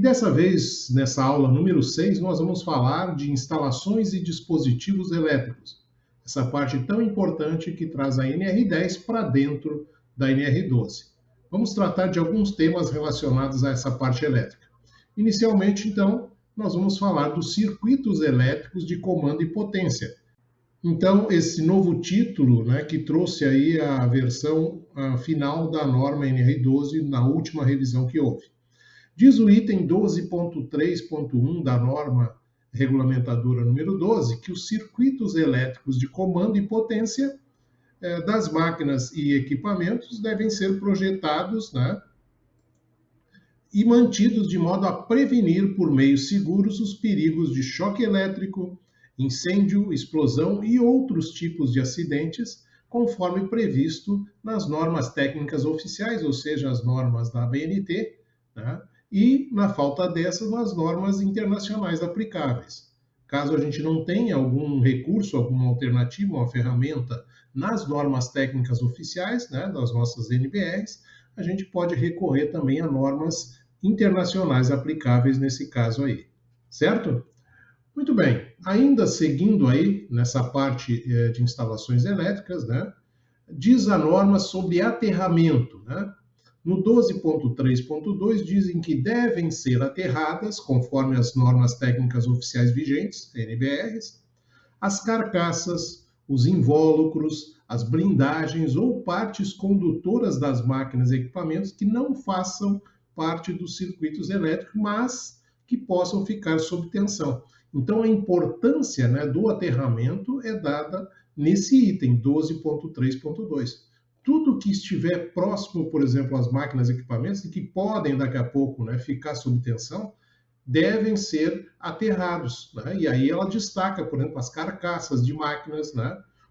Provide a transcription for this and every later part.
dessa vez, nessa aula número 6, nós vamos falar de instalações e dispositivos elétricos. Essa parte tão importante que traz a NR10 para dentro da NR12. Vamos tratar de alguns temas relacionados a essa parte elétrica. Inicialmente, então, nós vamos falar dos circuitos elétricos de comando e potência. Então, esse novo título, que trouxe aí a versão final da norma NR12 na última revisão que houve. Diz o item 12.3.1 da norma regulamentadora número 12 que os circuitos elétricos de comando e potência das máquinas e equipamentos devem ser projetados, e mantidos de modo a prevenir por meios seguros os perigos de choque elétrico, incêndio, explosão e outros tipos de acidentes, conforme previsto nas normas técnicas oficiais, ou seja, as normas da ABNT, e, na falta dessas, nas normas internacionais aplicáveis. Caso a gente não tenha algum recurso, alguma alternativa, uma ferramenta nas normas técnicas oficiais, das nossas NBRs, a gente pode recorrer também a normas internacionais aplicáveis nesse caso aí, certo? Muito bem, ainda seguindo aí nessa parte de instalações elétricas, diz a norma sobre aterramento, No 12.3.2 dizem que devem ser aterradas, conforme as normas técnicas oficiais vigentes, NBRs, as carcaças, os invólucros, as blindagens ou partes condutoras das máquinas e equipamentos que não façam parte dos circuitos elétricos, mas que possam ficar sob tensão. Então, a importância do aterramento é dada nesse item 12.3.2. Tudo que estiver próximo, por exemplo, às máquinas e equipamentos, e que podem, daqui a pouco, ficar sob tensão, devem ser aterrados. E aí ela destaca, por exemplo, as carcaças de máquinas,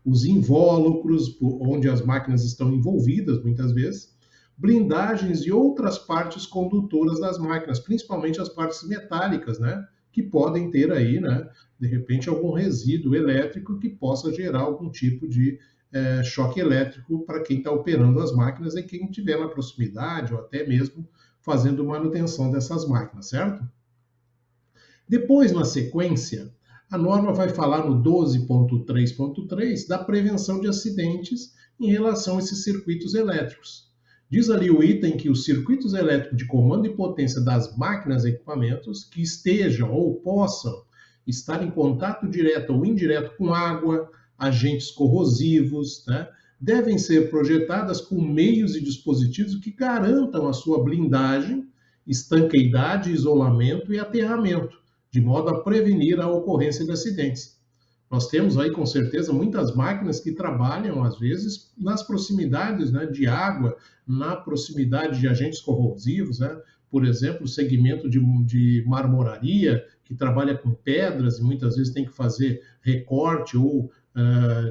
os invólucros, onde as máquinas estão envolvidas, muitas vezes, blindagens e outras partes condutoras das máquinas, principalmente as partes metálicas, que podem ter aí, de repente, algum resíduo elétrico que possa gerar algum tipo de choque elétrico para quem está operando as máquinas e quem estiver na proximidade ou até mesmo fazendo manutenção dessas máquinas, certo? Depois, na sequência, a norma vai falar no 12.3.3 da prevenção de acidentes em relação a esses circuitos elétricos. Diz ali o item que os circuitos elétricos de comando e potência das máquinas e equipamentos que estejam ou possam estar em contato direto ou indireto com água, agentes corrosivos, devem ser projetadas com meios e dispositivos que garantam a sua blindagem, estanqueidade, isolamento e aterramento, de modo a prevenir a ocorrência de acidentes. Nós temos aí, com certeza, muitas máquinas que trabalham, às vezes, nas proximidades de água, na proximidade de agentes corrosivos, por exemplo, o segmento de marmoraria, que trabalha com pedras e muitas vezes tem que fazer recorte ou,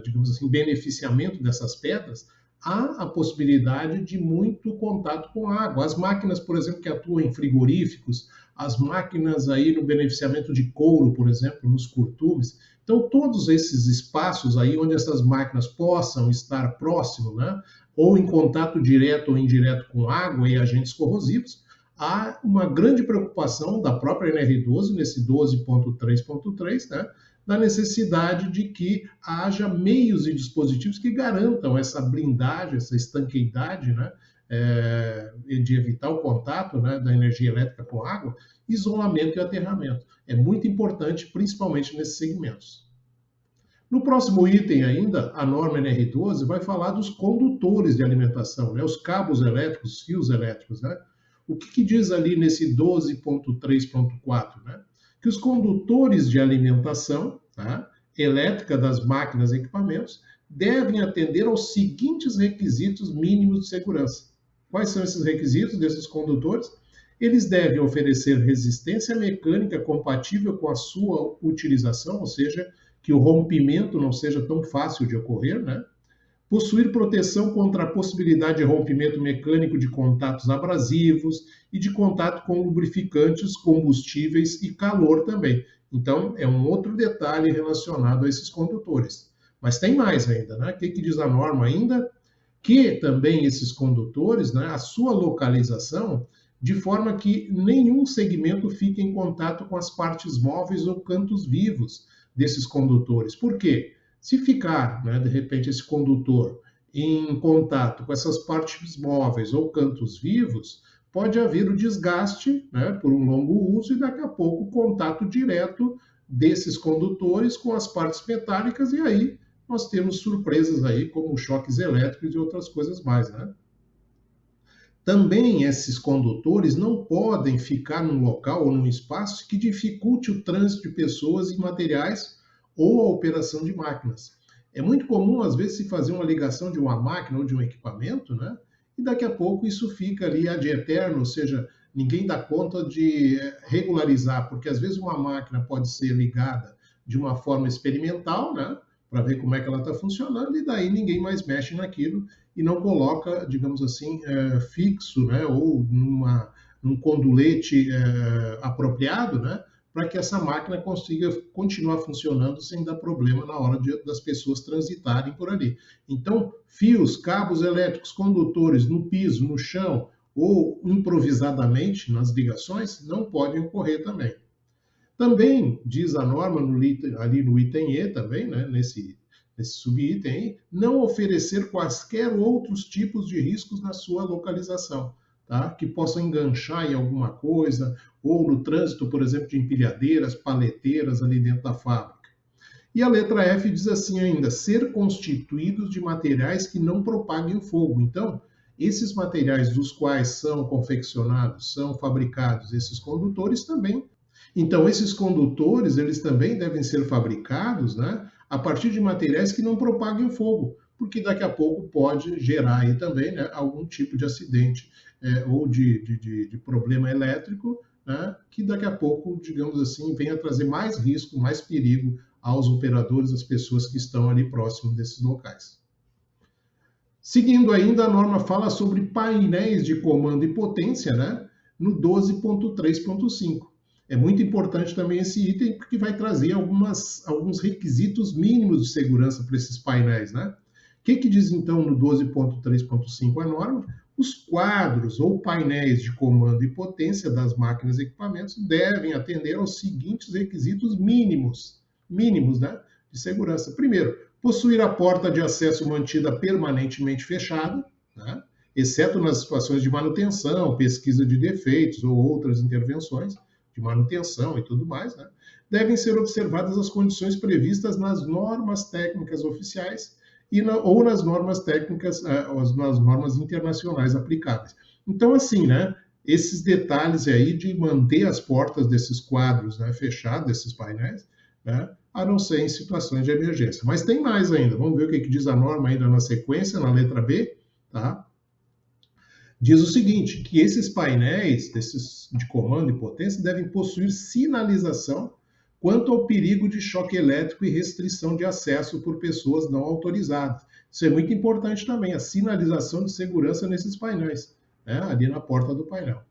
digamos assim, beneficiamento dessas pedras, há a possibilidade de muito contato com água. As máquinas, por exemplo, que atuam em frigoríficos, as máquinas aí no beneficiamento de couro, por exemplo, nos curtumes. Então, todos esses espaços aí onde essas máquinas possam estar próximo, ou em contato direto ou indireto com água e agentes corrosivos, há uma grande preocupação da própria NR12, nesse 12.3.3, da necessidade de que haja meios e dispositivos que garantam essa blindagem, essa estanqueidade, de evitar o contato da energia elétrica com água, isolamento e aterramento. É muito importante, principalmente nesses segmentos. No próximo item ainda, a norma NR12 vai falar dos condutores de alimentação, os cabos elétricos, os fios elétricos. O que diz ali nesse 12.3.4? Que os condutores de alimentação elétrica das máquinas e equipamentos devem atender aos seguintes requisitos mínimos de segurança. Quais são esses requisitos desses condutores? Eles devem oferecer resistência mecânica compatível com a sua utilização, ou seja, que o rompimento não seja tão fácil de ocorrer, possuir proteção contra a possibilidade de rompimento mecânico de contatos abrasivos e de contato com lubrificantes, combustíveis e calor também. Então, é um outro detalhe relacionado a esses condutores. Mas tem mais ainda, O que diz a norma ainda? Que também esses condutores, a sua localização de forma que nenhum segmento fique em contato com as partes móveis ou cantos vivos desses condutores. Por quê? Se ficar, né, de repente, esse condutor em contato com essas partes móveis ou cantos vivos, pode haver o desgaste, né, por um longo uso e daqui a pouco o contato direto desses condutores com as partes metálicas e aí nós temos surpresas aí como choques elétricos e outras coisas mais, né? Também esses condutores não podem ficar num local ou num espaço que dificulte o trânsito de pessoas e materiais ou a operação de máquinas. É muito comum, às vezes, se fazer uma ligação de uma máquina ou de um equipamento, né? E daqui a pouco isso fica ali ad eterno, ou seja, ninguém dá conta de regularizar, porque às vezes uma máquina pode ser ligada de uma forma experimental, né? Para ver como é que ela está funcionando, e daí ninguém mais mexe naquilo e não coloca, digamos assim, fixo, né, ou num condulete apropriado, né, para que essa máquina consiga continuar funcionando sem dar problema na hora das pessoas transitarem por ali. Então, fios, cabos elétricos, condutores no piso, no chão ou improvisadamente nas ligações não podem ocorrer também. Também diz a norma ali no item E também, né, nesse subitem, não oferecer quaisquer outros tipos de riscos na sua localização, tá? Que possam enganchar em alguma coisa, ou no trânsito, por exemplo, de empilhadeiras, paleteiras ali dentro da fábrica. E a letra F diz assim ainda, ser constituídos de materiais que não propaguem o fogo. Então, esses materiais dos quais são confeccionados, são fabricados esses condutores também. Então, esses condutores, eles também devem ser fabricados, né, a partir de materiais que não propaguem fogo, porque daqui a pouco pode gerar aí também, né, algum tipo de acidente ou de problema elétrico, né, que daqui a pouco, digamos assim, venha trazer mais risco, mais perigo aos operadores, às pessoas que estão ali próximo desses locais. Seguindo ainda, a norma fala sobre painéis de comando e potência, né, no 12.3.5. É muito importante também esse item, porque vai trazer alguns requisitos mínimos de segurança para esses painéis, né? O que diz então no 12.3.5 a norma? Os quadros ou painéis de comando e potência das máquinas e equipamentos devem atender aos seguintes requisitos mínimos, né, de segurança. Primeiro, possuir a porta de acesso mantida permanentemente fechada, né, exceto nas situações de manutenção, pesquisa de defeitos ou outras intervenções de manutenção e tudo mais, né, devem ser observadas as condições previstas nas normas técnicas oficiais ou nas normas técnicas, nas normas internacionais aplicáveis. Então, assim, né, esses detalhes aí de manter as portas desses quadros, né, fechadas, desses painéis, né, a não ser em situações de emergência. Mas tem mais ainda, vamos ver o que diz a norma ainda na sequência, na letra B, tá? Diz o seguinte, que esses painéis de comando e potência devem possuir sinalização quanto ao perigo de choque elétrico e restrição de acesso por pessoas não autorizadas. Isso é muito importante também, a sinalização de segurança nesses painéis, né, ali na porta do painel.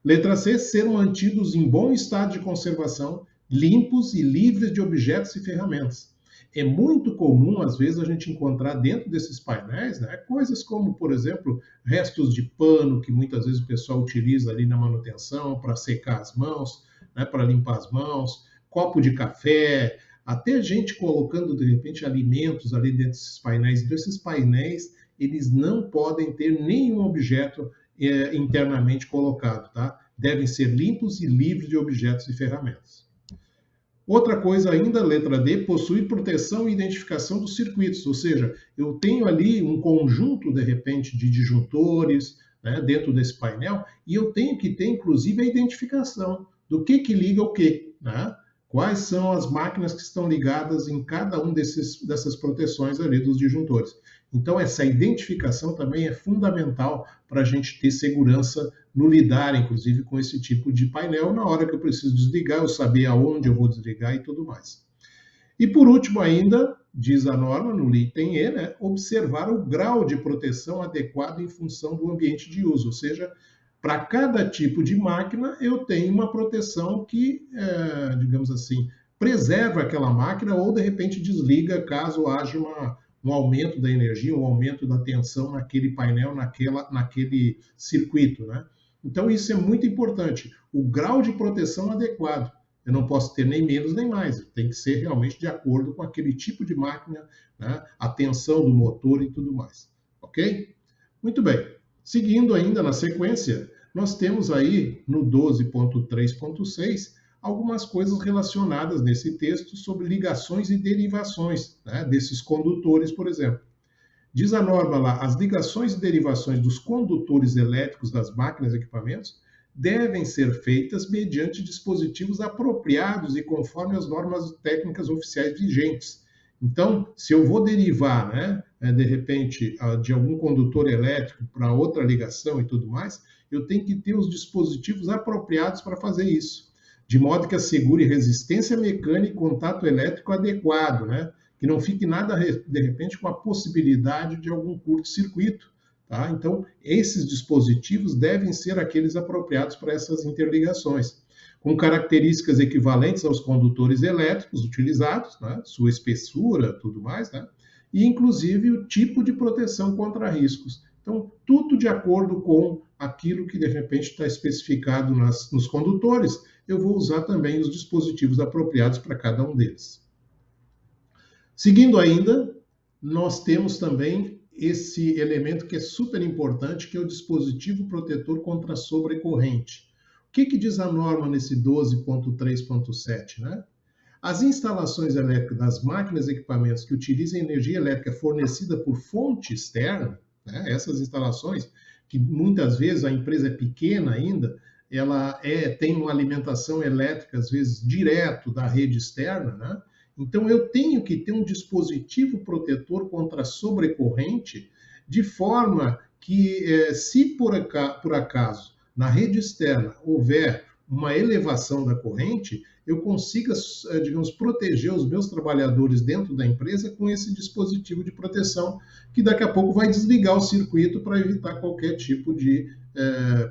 Letra C, ser mantidos em bom estado de conservação, limpos e livres de objetos e ferramentas. É muito comum, às vezes, a gente encontrar dentro desses painéis, né, coisas como, por exemplo, restos de pano, que muitas vezes o pessoal utiliza ali na manutenção para secar as mãos, né, para limpar as mãos, copo de café, até gente colocando, de repente, alimentos ali dentro desses painéis. Então, esses painéis, eles não podem ter nenhum objeto internamente colocado, tá? Devem ser limpos e livres de objetos e ferramentas. Outra coisa ainda, letra D, possui proteção e identificação dos circuitos, ou seja, eu tenho ali um conjunto, de repente, de disjuntores, né, dentro desse painel, e eu tenho que ter, inclusive, a identificação do que liga o que, né? Quais são as máquinas que estão ligadas em cada um dessas proteções ali dos disjuntores. Então, essa identificação também é fundamental para a gente ter segurança no lidar, inclusive, com esse tipo de painel. Na hora que eu preciso desligar, eu saber aonde eu vou desligar e tudo mais. E, por último ainda, diz a norma, no item E, né, observar o grau de proteção adequado em função do ambiente de uso, ou seja, para cada tipo de máquina, eu tenho uma proteção que, digamos assim, preserva aquela máquina ou, de repente, desliga caso haja um aumento da energia, um aumento da tensão naquele painel, naquele circuito, né? Então, isso é muito importante. O grau de proteção adequado. Eu não posso ter nem menos nem mais. Tem que ser realmente de acordo com aquele tipo de máquina, né? A tensão do motor e tudo mais. Ok? Muito bem. Seguindo ainda na sequência, nós temos aí no 12.3.6 algumas coisas relacionadas nesse texto sobre ligações e derivações, né, desses condutores, por exemplo. Diz a norma lá, as ligações e derivações dos condutores elétricos das máquinas e equipamentos devem ser feitas mediante dispositivos apropriados e conforme as normas técnicas oficiais vigentes. Então, se eu vou derivar, né, de repente, de algum condutor elétrico para outra ligação e tudo mais, eu tenho que ter os dispositivos apropriados para fazer isso, de modo que assegure resistência mecânica e contato elétrico adequado, né? Que não fique nada, de repente, com a possibilidade de algum curto-circuito. Tá? Então, esses dispositivos devem ser aqueles apropriados para essas interligações, com características equivalentes aos condutores elétricos utilizados, né? Sua espessura, tudo mais, né? E, inclusive, o tipo de proteção contra riscos. Então, tudo de acordo com aquilo que, de repente, está especificado nos condutores, eu vou usar também os dispositivos apropriados para cada um deles. Seguindo ainda, nós temos também esse elemento que é super importante, que é o dispositivo protetor contra sobrecorrente. O que diz a norma nesse 12.3.7, né? As instalações elétricas das máquinas e equipamentos que utilizem energia elétrica fornecida por fonte externa, né, essas instalações, que muitas vezes a empresa é pequena ainda, ela tem uma alimentação elétrica, às vezes, direto da rede externa, né? Então, eu tenho que ter um dispositivo protetor contra sobrecorrente, de forma que, se por acaso na rede externa houver uma elevação da corrente, eu consiga, digamos, proteger os meus trabalhadores dentro da empresa com esse dispositivo de proteção, que daqui a pouco vai desligar o circuito para evitar qualquer tipo de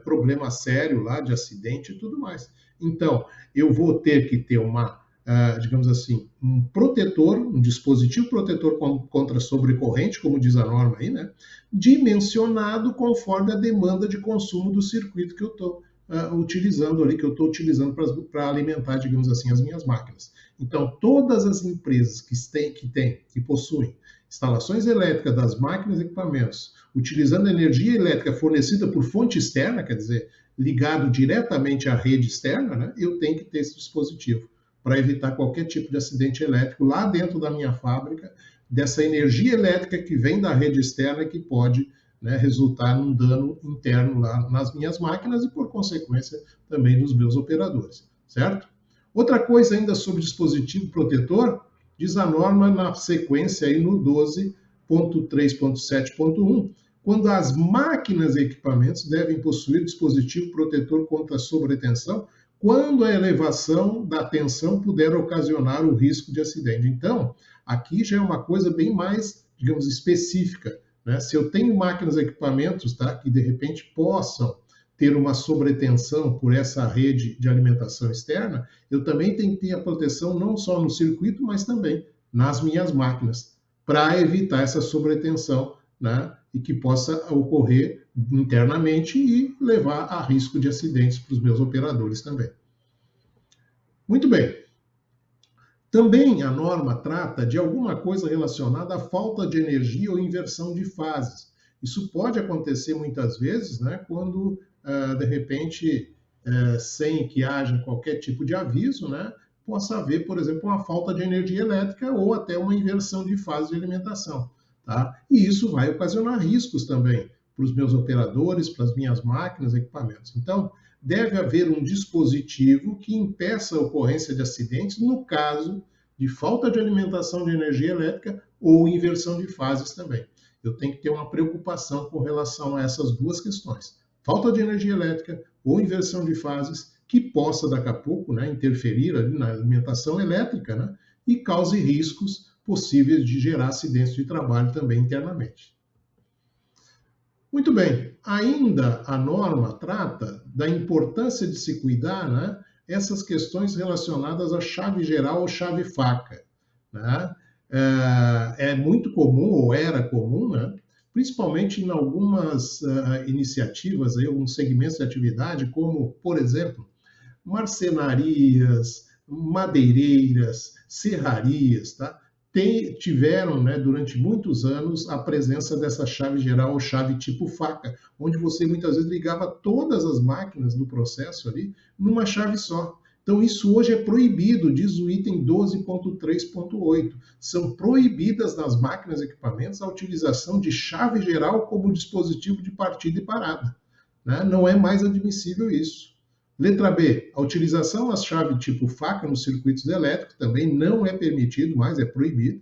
problema sério lá, de acidente e tudo mais. Então, eu vou ter que ter digamos assim, um protetor, um dispositivo protetor contra sobrecorrente, como diz a norma aí, né? Dimensionado conforme a demanda de consumo do circuito que eu estou utilizando ali, que eu estou utilizando para alimentar, digamos assim, as minhas máquinas. Então, todas as empresas que possuem instalações elétricas das máquinas e equipamentos, utilizando energia elétrica fornecida por fonte externa, quer dizer, ligado diretamente à rede externa, né? Eu tenho que ter esse dispositivo para evitar qualquer tipo de acidente elétrico lá dentro da minha fábrica, dessa energia elétrica que vem da rede externa, que pode, né, resultar num dano interno lá nas minhas máquinas e, por consequência, também nos meus operadores, certo? Outra coisa ainda sobre dispositivo protetor, diz a norma na sequência aí no 12.3.7.1, quando as máquinas e equipamentos devem possuir dispositivo protetor contra sobretensão, quando a elevação da tensão puder ocasionar o risco de acidente. Então, aqui já é uma coisa bem mais, digamos, específica, né? Se eu tenho máquinas e equipamentos, tá, que de repente possam ter uma sobretensão por essa rede de alimentação externa, eu também tenho que ter a proteção não só no circuito, mas também nas minhas máquinas, para evitar essa sobretensão, né, e que possa ocorrer internamente e levar a risco de acidentes para os meus operadores também. Muito bem. Também a norma trata de alguma coisa relacionada à falta de energia ou inversão de fases. Isso pode acontecer muitas vezes, né, quando, de repente, sem que haja qualquer tipo de aviso, né, possa haver, por exemplo, uma falta de energia elétrica ou até uma inversão de fase de alimentação. Tá? E isso vai ocasionar riscos também para os meus operadores, para as minhas máquinas e equipamentos. Então, deve haver um dispositivo que impeça a ocorrência de acidentes no caso de falta de alimentação de energia elétrica ou inversão de fases também. Eu tenho que ter uma preocupação com relação a essas duas questões. Falta de energia elétrica ou inversão de fases que possa, daqui a pouco, né, interferir ali na alimentação elétrica, né, e cause riscos possíveis de gerar acidentes de trabalho também internamente. Muito bem, ainda a norma trata da importância de se cuidar, né, essas questões relacionadas à chave geral ou chave faca. Né? É muito comum, ou era comum, né, principalmente em algumas iniciativas, aí, alguns segmentos de atividade, como, por exemplo, marcenarias, madeireiras, serrarias, tá? Tiveram, né, durante muitos anos, a presença dessa chave geral ou chave tipo faca, onde você muitas vezes ligava todas as máquinas do processo ali numa chave só. Então, isso hoje é proibido, diz o item 12.3.8. São proibidas nas máquinas e equipamentos a utilização de chave geral como dispositivo de partida e parada, né? Não é mais admissível isso. Letra B, a utilização da chave tipo faca nos circuitos elétricos também não é permitido mais, é proibido.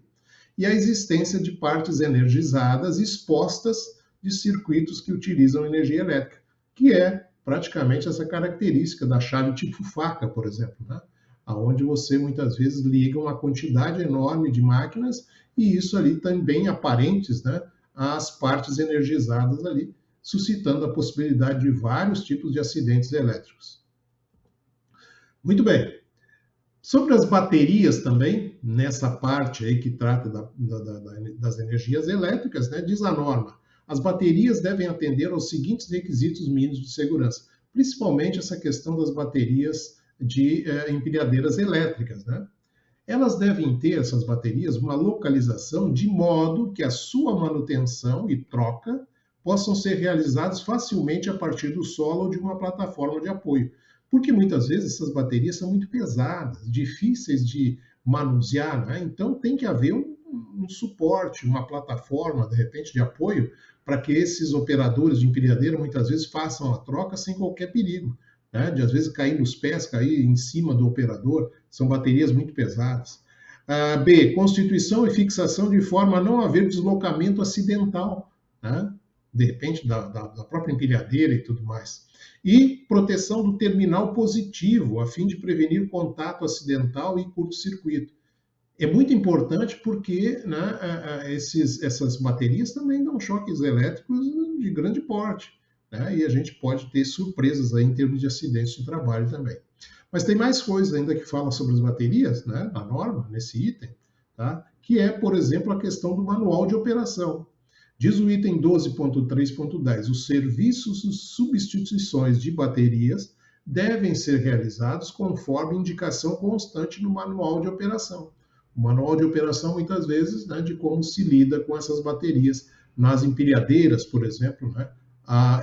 E a existência de partes energizadas expostas de circuitos que utilizam energia elétrica, que é praticamente essa característica da chave tipo faca, por exemplo, né? Onde você muitas vezes liga uma quantidade enorme de máquinas e isso ali também aparentes, né, as partes energizadas ali, suscitando a possibilidade de vários tipos de acidentes elétricos. Muito bem. Sobre as baterias também, nessa parte aí que trata das energias elétricas, né, diz a norma, as baterias devem atender aos seguintes requisitos mínimos de segurança, principalmente essa questão das baterias de empilhadeiras elétricas, né? Elas devem ter, essas baterias, uma localização de modo que a sua manutenção e troca possam ser realizadas facilmente a partir do solo ou de uma plataforma de apoio. Porque muitas vezes essas baterias são muito pesadas, difíceis de manusear, né? Então tem que haver um suporte, uma plataforma, de repente, de apoio, para que esses operadores de empilhadeira muitas vezes façam a troca sem qualquer perigo, né? De às vezes cair nos pés, cair em cima do operador, são baterias muito pesadas. B, constituição e fixação de forma a não haver deslocamento acidental, né? De repente da própria empilhadeira e tudo mais. E proteção do terminal positivo, a fim de prevenir contato acidental e curto-circuito. É muito importante porque, né, essas baterias também dão choques elétricos de grande porte, né, e a gente pode ter surpresas aí em termos de acidentes de trabalho também. Mas tem mais coisas ainda que falam sobre as baterias, né, na norma, nesse item, tá, que é, por exemplo, a questão do manual de operação. Diz o item 12.3.10, os serviços de substituições de baterias devem ser realizados conforme indicação constante no manual de operação. O manual de operação, muitas vezes, né, de como se lida com essas baterias nas empilhadeiras, por exemplo, né,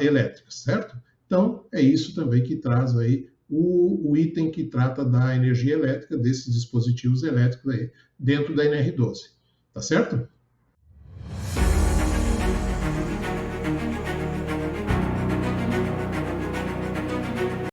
elétricas, certo? Então, é isso também que traz aí o item que trata da energia elétrica, desses dispositivos elétricos aí, dentro da NR12. Tá certo?